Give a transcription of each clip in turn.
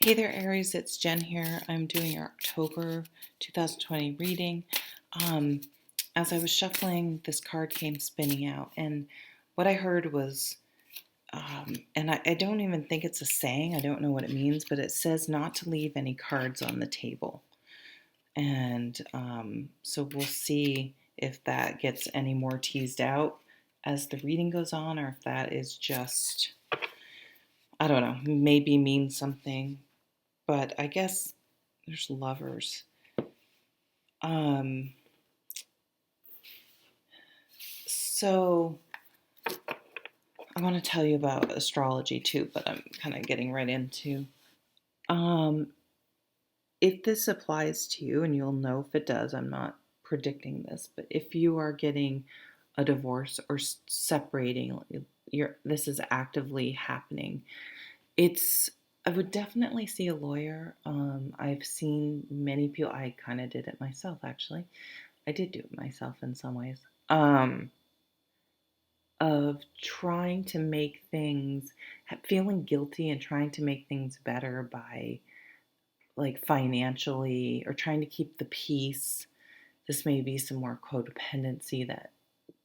Hey there, Aries. It's Jen here. I'm doing your October 2020 reading. Um, as I was shuffling, this card came spinning out, and what I heard was, and I don't even think it's a saying, I don't know what it means, but it says not to leave any cards on the table. And so we'll see if that gets any more teased out as the reading goes on, or if that is just, I don't know, maybe means something. But I guess there's lovers. Um, so I want to tell you about astrology too, but I'm kind of getting right into. Um, if this applies to you, and you'll know if it does, I'm not predicting this, but if you are getting a divorce or separating, this is actively happening. I would definitely see a lawyer. I've seen many people. I kind of did it myself, actually. I did do it myself in some ways. Um, of trying to make things, feeling guilty and trying to make things better by like financially or trying to keep the peace. This may be some more codependency that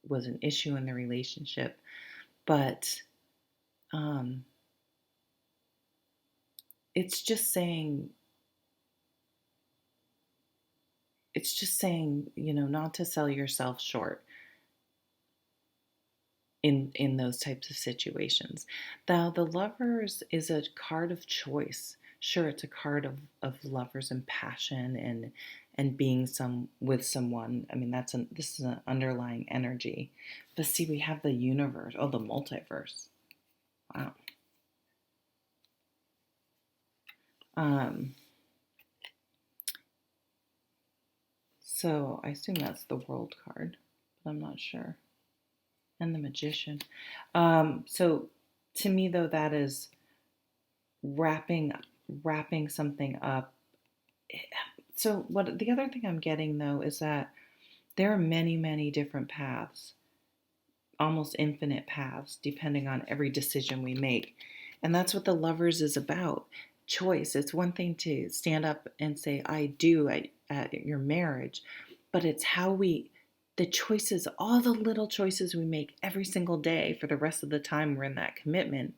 was an issue in the relationship, but um, it's just saying, not to sell yourself short in those types of situations. Now, the lovers is a card of choice. Sure, it's a card of lovers and passion and being with someone. I mean, this is an underlying energy. But see, we have the universe, the multiverse. Wow. Um, so I assume that's the world card, but I'm not sure. And the magician. So to me though, that is wrapping wrapping something up. So what the other thing I'm getting though is that there are many, many different paths, almost infinite paths, depending on every decision we make. And that's what the lovers is about. Choice. It's one thing to stand up and say, I do at your marriage, but it's the choices, all the little choices we make every single day for the rest of the time we're in that commitment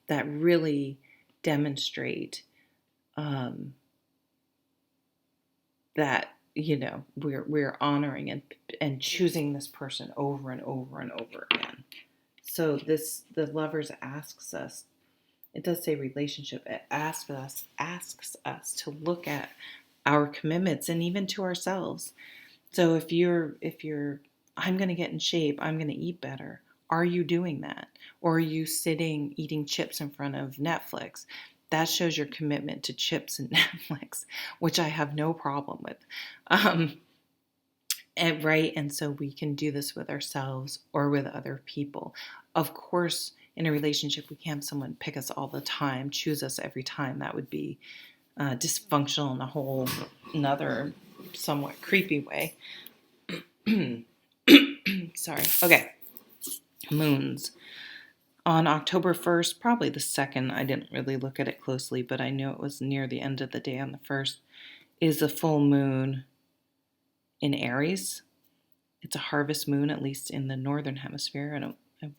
that really demonstrate um, that we're honoring and choosing this person over and over and over again. So the lovers asks us, it does say relationship, it asks us to look at our commitments and even to ourselves. So if you're I'm going to get in shape, I'm going to eat better, are you doing that? Or are you sitting eating chips in front of Netflix? That shows your commitment to chips and Netflix, which I have no problem with. Um, and so we can do this with ourselves or with other people. Of course, in a relationship, we can't have someone pick us all the time, choose us every time. That would be dysfunctional in a whole another somewhat creepy way. Sorry. Okay. Moons. On October 1st, probably the 2nd, I didn't really look at it closely, but I knew it was near the end of the day on the 1st, is the full moon in Aries. It's a harvest moon, at least in the northern hemisphere. I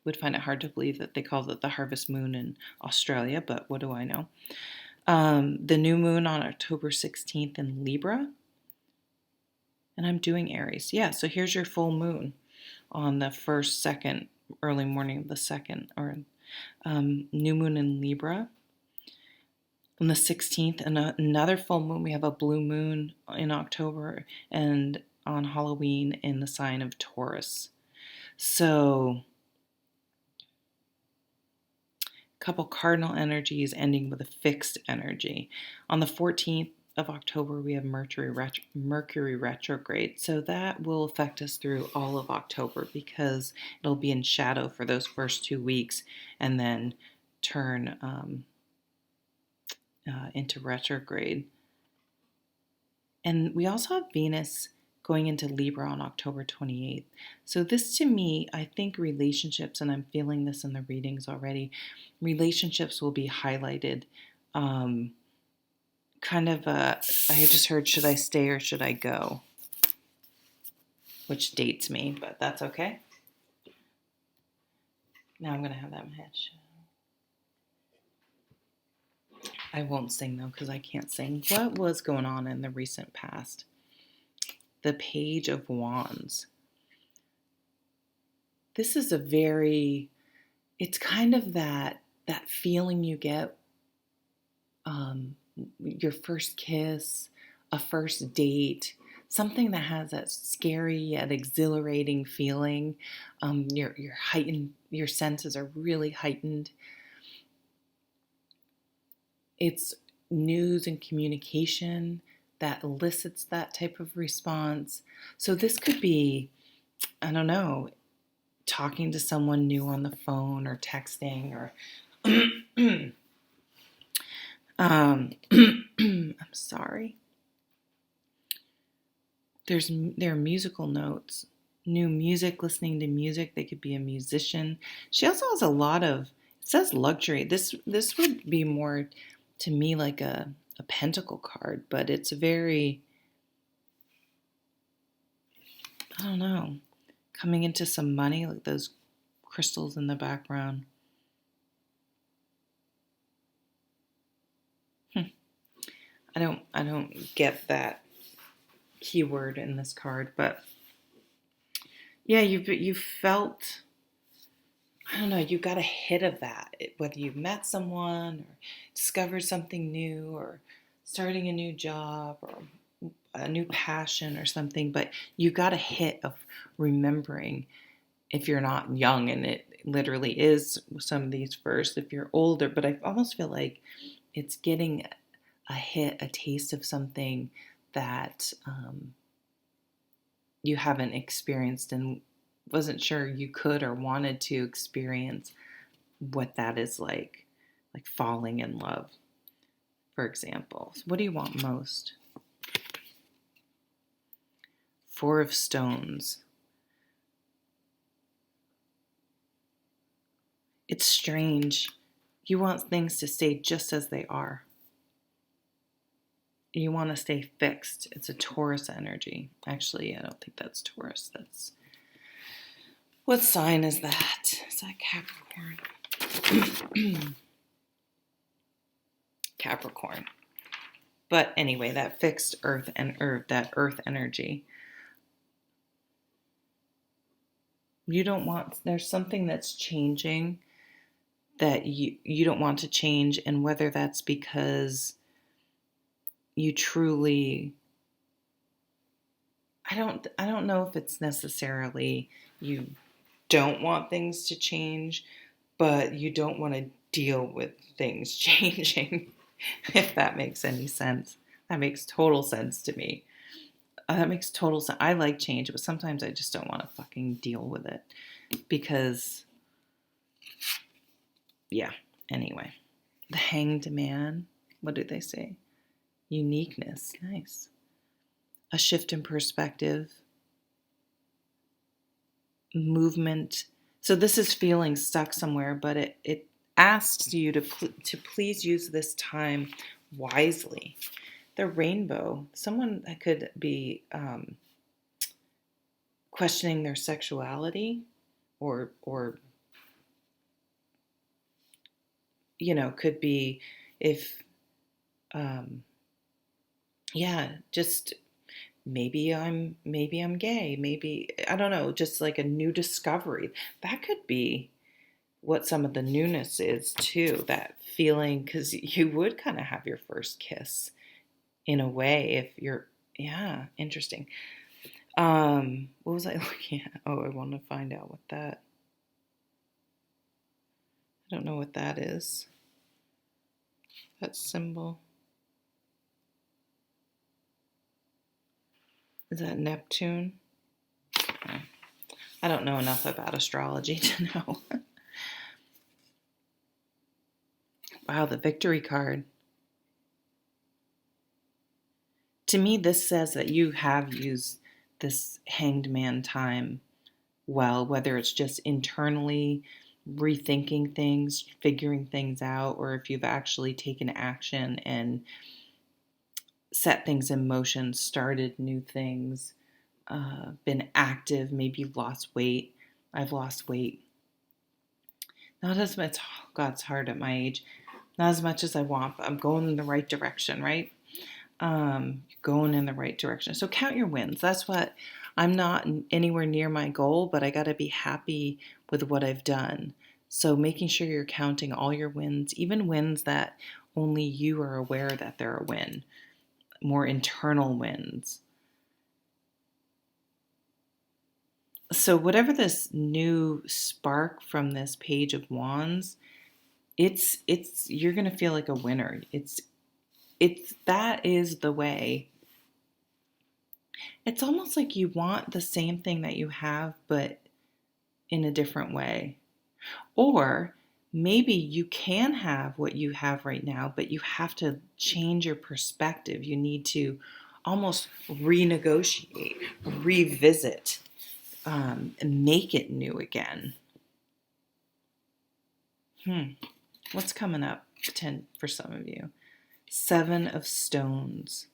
would find it hard to believe that they call it the harvest moon in Australia, but what do I know? The new moon on October 16th in Libra. And I'm doing Aries. Yeah, so here's your full moon on the 1st, 2nd, early morning of the 2nd, or new moon in Libra. On the 16th, and another full moon. We have a blue moon in October, and on Halloween in the sign of Taurus. So couple cardinal energies ending with a fixed energy. On the 14th of October, we have Mercury retrograde. So that will affect us through all of October because it'll be in shadow for those first 2 weeks and then turn into retrograde. And we also have Venus going into Libra on October 28th. So this to me, I think relationships, and I'm feeling this in the readings already, relationships will be highlighted kind of I just heard, should I stay or should I go? Which dates me, but that's okay. Now I'm going to have that in my head. I won't sing though because I can't sing. What was going on in the recent past? The Page of Wands. This is it's kind of that feeling you get, your first kiss, a first date, something that has that scary yet exhilarating feeling. Your senses are really heightened. It's news and communication that elicits that type of response. So this could be, I don't know, talking to someone new on the phone or texting or I'm sorry. There are musical notes, new music, listening to music. They could be a musician. She also has a lot of, it says luxury. This would be more to me like a pentacle card, but it's very, I don't know, coming into some money, like those crystals in the background. I don't get that keyword in this card, but yeah, you felt, I don't know, you got a hit of that, whether you met someone or discovered something new or starting a new job or a new passion or something, but you got a hit of remembering, if you're not young, and it literally is some of these first, if you're older, but I almost feel like it's getting a hit, a taste of something that you haven't experienced and wasn't sure you could or wanted to experience what that is like falling in love, for example. So what do you want most? Four of Stones. It's strange. You want things to stay just as they are. You want to stay fixed. It's a Taurus energy. Actually, I don't think that's Taurus. That's, what sign is that? Is that Capricorn? Capricorn. But anyway, that fixed earth and that earth energy. You don't want, there's something that's changing that you don't want to change, and whether that's because you truly, I don't know if it's necessarily you don't want things to change, but you don't want to deal with things changing, if that makes any sense. That makes total sense to me. That makes total sense. I like change, but sometimes I just don't want to fucking deal with it because, yeah, anyway. The Hanged Man. What did they say? Uniqueness. Nice. A shift in perspective. Movement. So this is feeling stuck somewhere, but it asks you to please use this time wisely. The Rainbow. Someone that could be questioning their sexuality, or could be, if just maybe I'm gay, maybe, I don't know, just like a new discovery. That could be what some of the newness is too, that feeling, because you would kind of have your first kiss in a way if you're, yeah, interesting. What was I looking at? Oh, I want to find out what that, I don't know what that is, that symbol. Is that Neptune? I don't know enough about astrology to know. Wow, the Victory card. To me, this says that you have used this Hanged Man time well, whether it's just internally rethinking things, figuring things out, or if you've actually taken action and set things in motion, started new things, been active, maybe lost weight. I've lost weight. Not as much, oh God, it's hard at my age. Not as much as I want, but I'm going in the right direction, right? Going in the right direction. So count your wins. That's what I'm not anywhere near my goal, but I got to be happy with what I've done. So making sure you're counting all your wins, even wins that only you are aware that they're a win, more internal wins. So whatever this new spark from this page of wands, it's you're going to feel like a winner. It's that is the way. It's almost like you want the same thing that you have, but in a different way. Or maybe you can have what you have right now, but you have to change your perspective. You need to almost renegotiate, revisit, and make it new again. What's coming up 10 for some of you? 7 of Stones.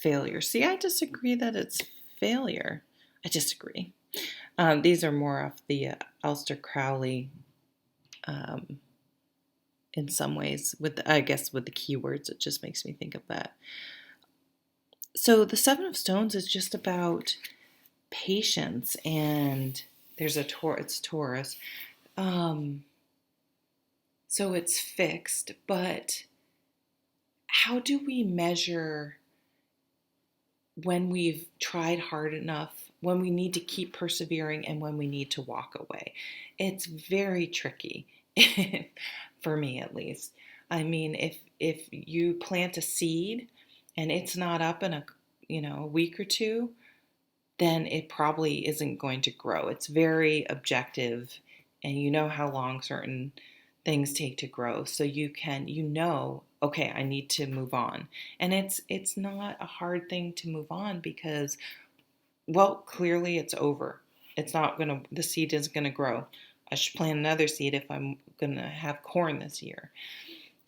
Failure. See, I disagree that it's failure. I disagree. These are more off the Aleister Crowley in some ways. I guess with the keywords, it just makes me think of that. So the 7 of Stones is just about patience, and there's it's Taurus. So it's fixed, but how do we measure when we've tried hard enough, when we need to keep persevering, and when we need to walk away? It's very tricky, for me at least. I mean, if you plant a seed and it's not up in a week or two, then it probably isn't going to grow. It's very objective, and you know how long certain things take to grow. So okay, I need to move on. And it's not a hard thing to move on because, well, clearly it's over. The seed isn't gonna grow. I should plant another seed if I'm gonna have corn this year.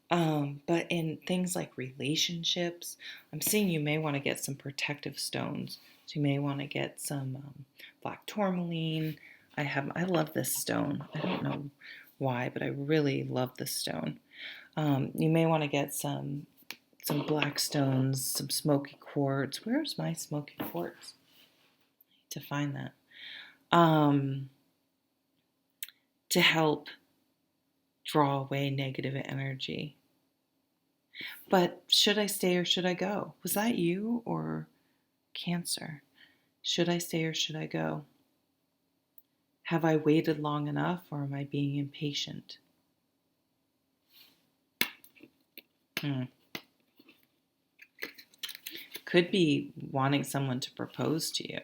But in things like relationships, I'm seeing you may want to get some protective stones. So you may want to get some black tourmaline. I love this stone. I don't know why, but I really love this stone. You may want to get some black stones, some smoky quartz. Where's my smoky quartz? I need to find that. To help draw away negative energy. But should I stay or should I go? Was that you or Cancer? Should I stay or should I go? Have I waited long enough, or am I being impatient? Could be wanting someone to propose to you.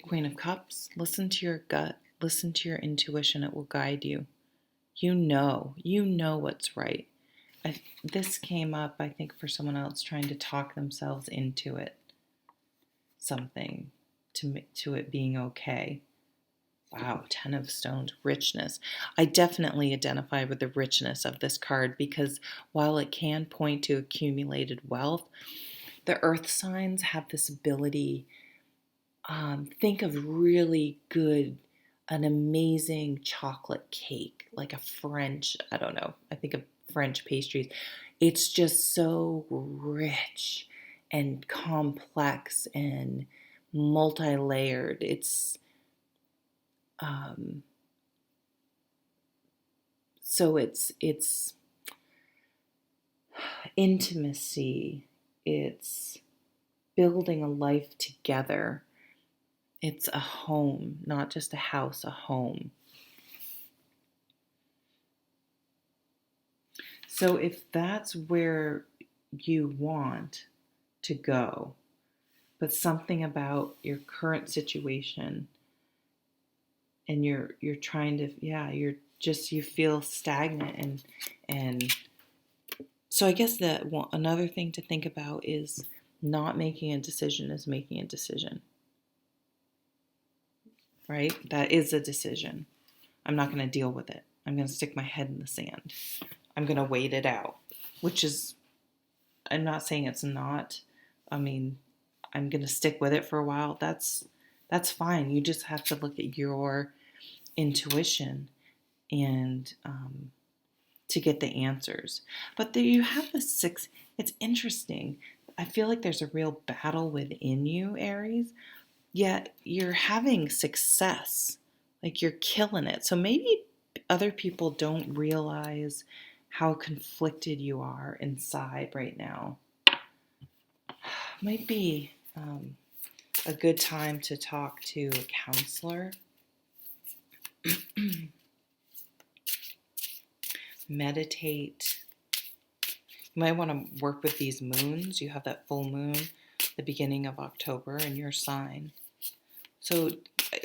Queen of Cups, listen to your gut, listen to your intuition, it will guide you. You know what's right. This came up, I think, for someone else trying to talk themselves into it. Something to it being okay. Wow, 10 of Stones, richness. I definitely identify with the richness of this card because while it can point to accumulated wealth, the earth signs have this ability. Think of really good, an amazing chocolate cake, like a French, I don't know, I think of French pastries. It's just so rich and complex and multi-layered. So it's intimacy. It's building a life together. It's a home, not just a house, a home. So if that's where you want to go, but something about your current situation and you're trying to, you feel stagnant and So I guess that another thing to think about is not making a decision is making a decision, right? That is a decision. I'm not going to deal with it. I'm going to stick my head in the sand. I'm going to wait it out, which is, I'm not saying it's not. I mean, I'm going to stick with it for a while. That's fine. You just have to look at your intuition and to get the answers. But there you have the six. It's interesting. I feel like there's a real battle within you, Aries, yet you're having success. Like you're killing it. So maybe other people don't realize how conflicted you are inside right now. Might be a good time to talk to a counselor. Meditate. You might want to work with these moons. You have that full moon the beginning of October in your sign. So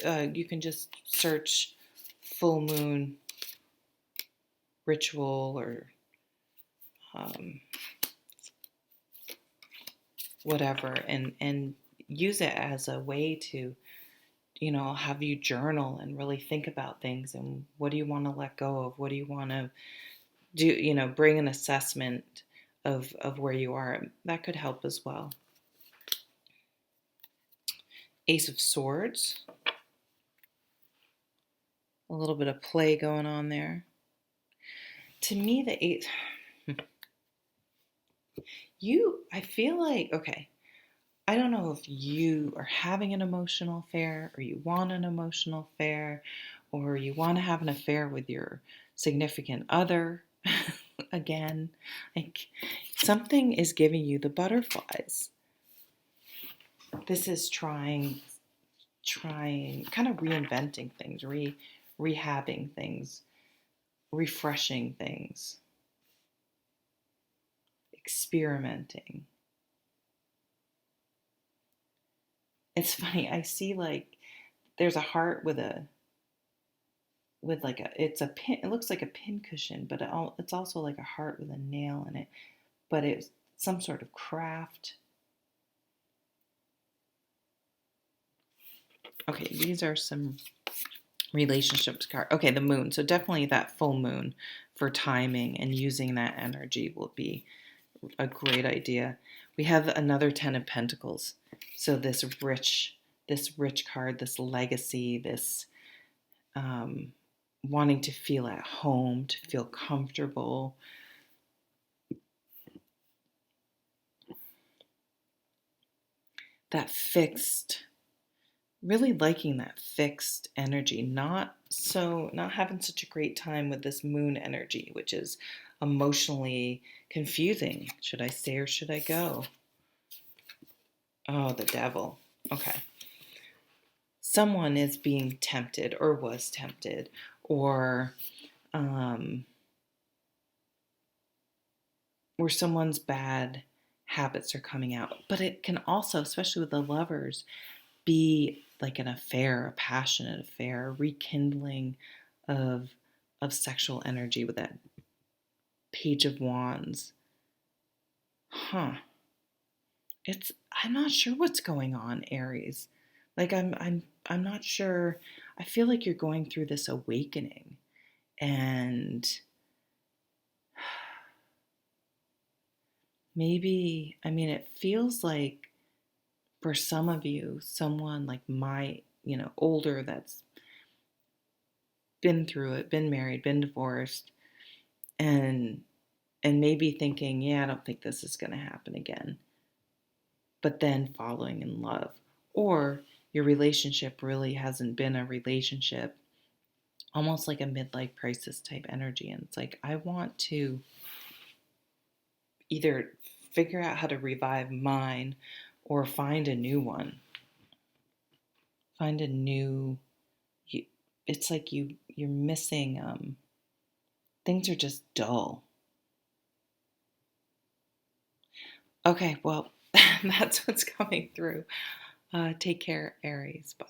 you can just search full moon ritual or whatever, and use it as a way to, have you journal and really think about things and what do you want to let go of? What do you want to do? Bring an assessment of where you are. That could help as well. Ace of Swords. A little bit of play going on there. To me, the eight, I feel like, okay, I don't know if you are having an emotional affair or you want an emotional affair or you want to have an affair with your significant other again. Like something is giving you the butterflies. This is trying, kind of reinventing things, rehabbing things, refreshing things, experimenting. It's funny. I see like there's a heart with like it's a pin. It looks like a pin cushion, but it's also like a heart with a nail in it. But it's some sort of craft. Okay, these are some relationships card. Okay, the moon. So definitely that full moon for timing and using that energy will be a great idea. We have another 10 of Pentacles. So this rich card, this legacy, this wanting to feel at home, to feel comfortable. That fixed, really liking that fixed energy, not having such a great time with this moon energy, which is emotionally confusing. Should I stay or should I go? Oh, the devil. Okay. Someone is being tempted or was tempted or where someone's bad habits are coming out. But it can also, especially with the lovers, be like an affair, a passionate affair, a rekindling of sexual energy with that Page of Wands. Huh. I'm not sure what's going on, Aries. Like I'm not sure. I feel like you're going through this awakening and maybe, it feels like for some of you, someone like older that's been through it, been married, been divorced, and maybe thinking, yeah, I don't think this is going to happen again. But then falling in love. Or your relationship really hasn't been a relationship, almost like a midlife crisis type energy. And it's like, I want to either figure out how to revive mine or find a new one. Find a new, it's like you're missing, things are just dull. Okay, well, that's what's coming through. Take care, Aries. Bye.